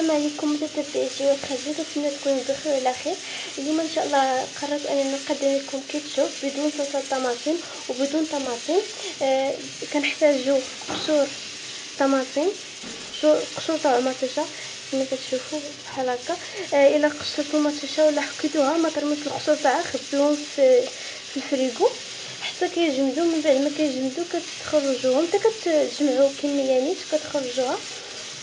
السلام عليكم متتبعي وخالتي، كنتمنى تكونوا بخير وعلى خير. اليوم ان شاء الله قررت انني نقدم لكم كيتشوب بدون صوص الطماطم وبدون طماطم. كنحتاجو قشور طماطم، قشور طماطيشه كما كتشوفوا بحال هكا. الا قشرتوا طماطيشه ولا حكيتوها ما ترموش القشور تاعها، خبيوهم في الفريغو حتى كيجمدوا. من بعد ما كيجمدوا كتخرجوهم حتى كتجمعوا كميه نيت كتخرجوها،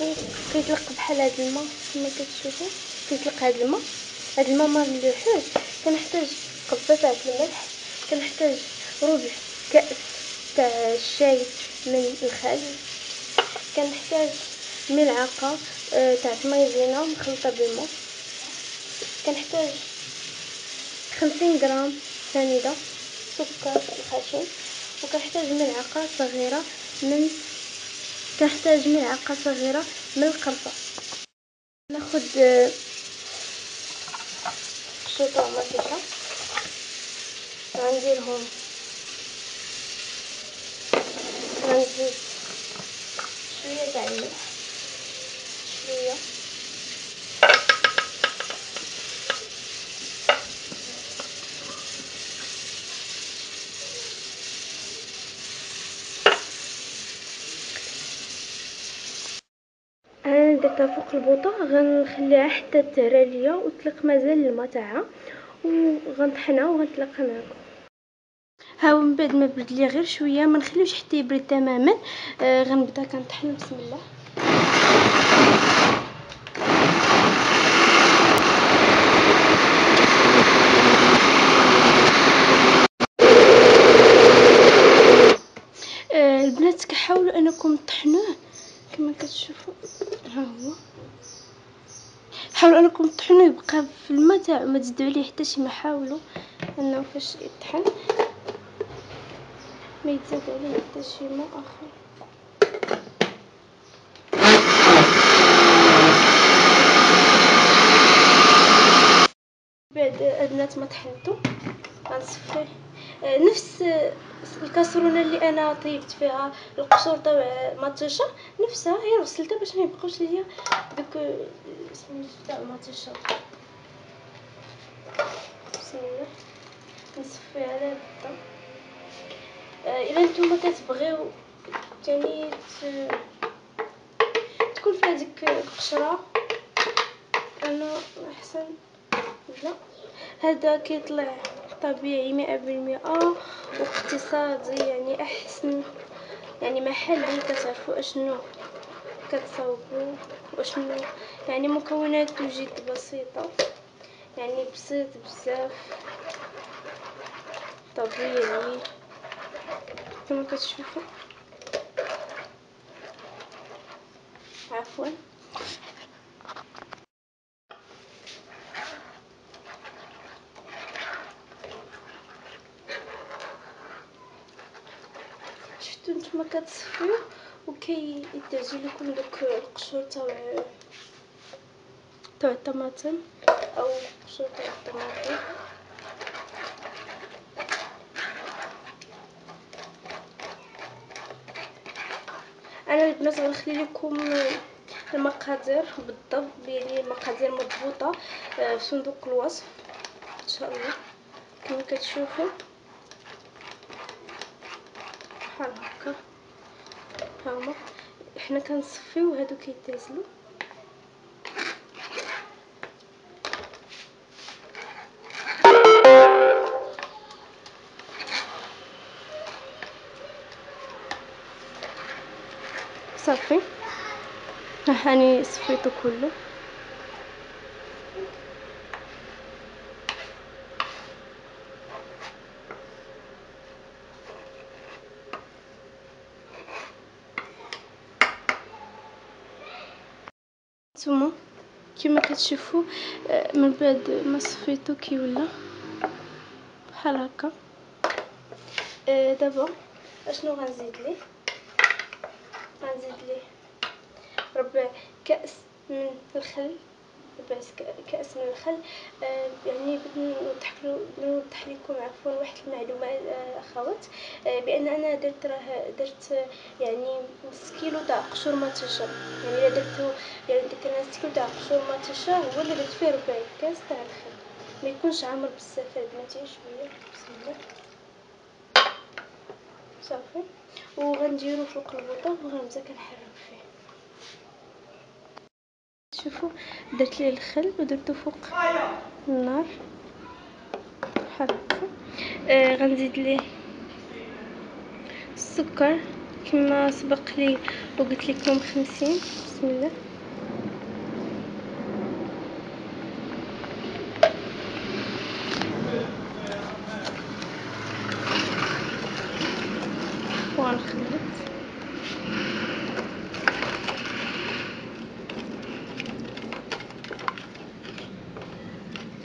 وكيطلق بحال هذا الماء كما كتشوفوا. كيطلق هذا الماء، هذا الماء ما ملوحوش. كنحتاج قبه تاع الملح، كنحتاج ربع كاس تاع الشاي من الخل، كنحتاج ملعقه تاع مايزينا مخلطه بالماء، كنحتاج 50 غرام سنيده سكر الخشن، وكنحتاج ملعقه صغيره من القرفه. ناخذ قشور طماطيشه غنزيد شويه تاع الملح، شويه انا درتها فوق البوطه، غنخليها حتى تهرى ليا وتطلق مازال الماء تاعها، وغنطحنها وغنطلقها معكم. هاو من بعد ما برد ليا غير شويه، ما نخليوش حتى يبرد تماما. غنبدا كنطحن. بسم الله. البنات كحاولوا انكم تطحنوه كما كتشوفوا. ها هو، حاولوا انكم تطحنوه يبقى في الماء تاعو، ما تزيدوا عليه حتى شي ما. حاولوا انه فاش يطحن ما يتزاد عليه حتى شي ماء اخر. بعد البنات ما طحنتو غنصفيه نفس الكاسرونه اللي انا طيبت فيها القشور تاع مطيشه، نفسها هي غسلتها باش ما يبقاوش ليا دوك سميتو تاع مطيشه. بسم الله نصفيها على هدا. الا نتوما كتبغيو تاني تكون فيها ديك القشره، انا احسن لا. هذا كيطلع طبيعي 100% واقتصادي، يعني احسن يعني محلي. كتعرفوا اشنو كتصاوبوا واشنو، يعني مكوناته جد بسيطه، يعني بسيط بزاف، طبيعي كما كتشوفوا. عفوا. شفتوا نتوما كتصفيو وكيتعجن لكم دوك القشور تاع الطماطم او قشور تاع الطماطم. انا البنات غنخلي لكم المقادير بالضبط، يعني المقادير مضبوطه في صندوق الوصف ان شاء الله كما كتشوفوا بحال هكا. هاهما حنا كنصفيو هادو كيتازلوا. صافي هاني صفيتو كله. نتوما كما كتشوفوا من بعد ما صفيتو كيولى بحال هكا. دابا اشنو غنزيد ليه؟ غنزيد ليه ربع كاس من الخل ربع كأس من الخل. يعني نوضح لكم عفوا واحد المعلومه اخوات، بان انا درت يعني نص كيلو تاع قشور مطيشه. يعني الا درتو يعني درت انا نص كيلو تاع قشور مطيشه هو اللي درت فيه ربع كاس تاع الخل. ما يكونش عامر بزاف البنات، شويه. بسم الله. صافي. وغنديرو فوق البوطه وغنبدا كنحرك فيه. شوفوا درت ليه الخل ودرته فوق النار، حركته. غنزيد ليه السكر كما سبق لي وقلت لكم 50. بسم الله. ونخلط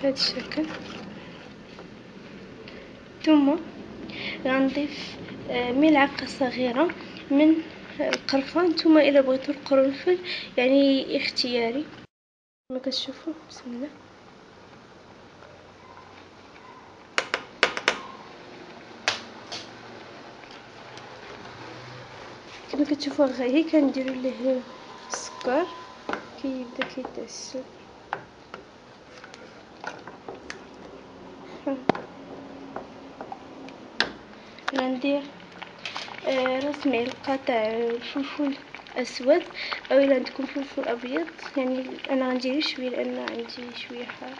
بهذا الشكل. ثم غنضيف ملعقه صغيره من القرفه. نتوما الا بغيتوا القرنفل يعني اختياري كما كتشوفوا. بسم الله. كما كتشوفوا هي كنديروا ليه السكر كيبدا كيتعسل. غندير راس معلقه تاع فلفل اسود، او الا عندكم فلفل ابيض يعني انا غندير شويه لان عندي شويه حار.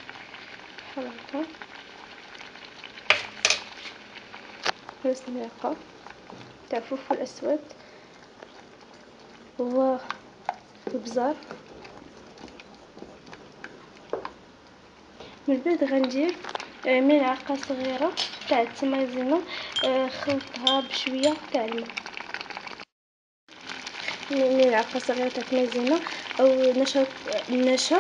راس معلقه تاع فلفل اسود والبزار. من بعد غندير ملعقه صغيره تاع التمازينه، خلطها بشويه تاع الماء. ملعقه صغيره تاع التمازينه او النشا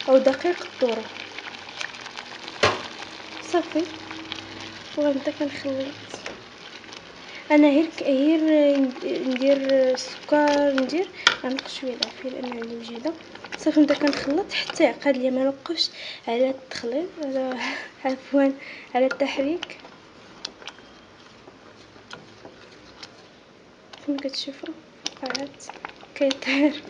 او دقيق الذره. صافي. وغنبدا كنخلط. انا غير ندير السكر، غنقص شويه العافيه لان عندي وجيده. صافي نبدا كنخلط حتى يعقد ليا، ما نوقفش على التخليط عفوا على التحريك. كما كتشوفوا قاعد كيطير.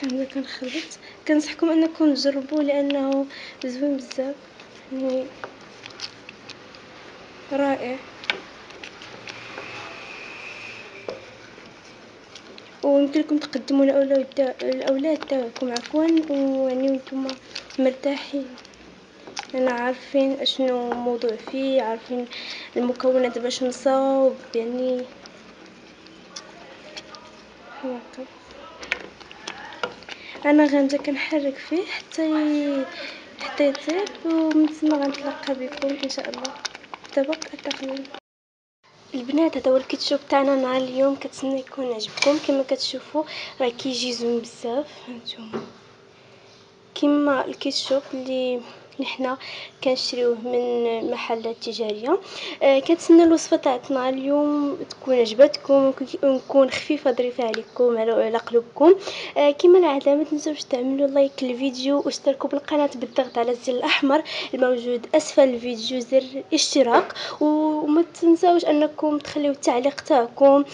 كنبدا كنخلط. كنصحكم انكم تجربوه لانه زوين بزاف، يعني رائع. ويمكن لكم تقدموا الاولاد تاعكم عفوا ويعني وانتم مرتاحين، انا عارفين اشنو موضوع فيه، عارفين المكونات باش نصاوب يعني هكا. انا غنبدا كنحرك فيه حتى يطيب، ومن ثم غنتلاقى بكم ان شاء الله في طبق التقديم. البنات هذا هو الكيتشوب تاعنا نهار اليوم. كنتمنى يكون عجبكم. كما كتشوفوا راه كيجي زوين بزاف هانتوما، كما الكيتشوب اللي حنا كنشريوه من محلات تجاريه. كنتسنى الوصفه تاعتنا اليوم تكون عجبتكم ونكون خفيفه ظريفه عليكم على قلوبكم. كما العاده ما تنسوش تعملوا لايك للفيديو واشتركوا بالقناه بالضغط على الزر الاحمر الموجود اسفل الفيديو، زر الاشتراك. وما تنسوش انكم تخليو التعليق تاعكم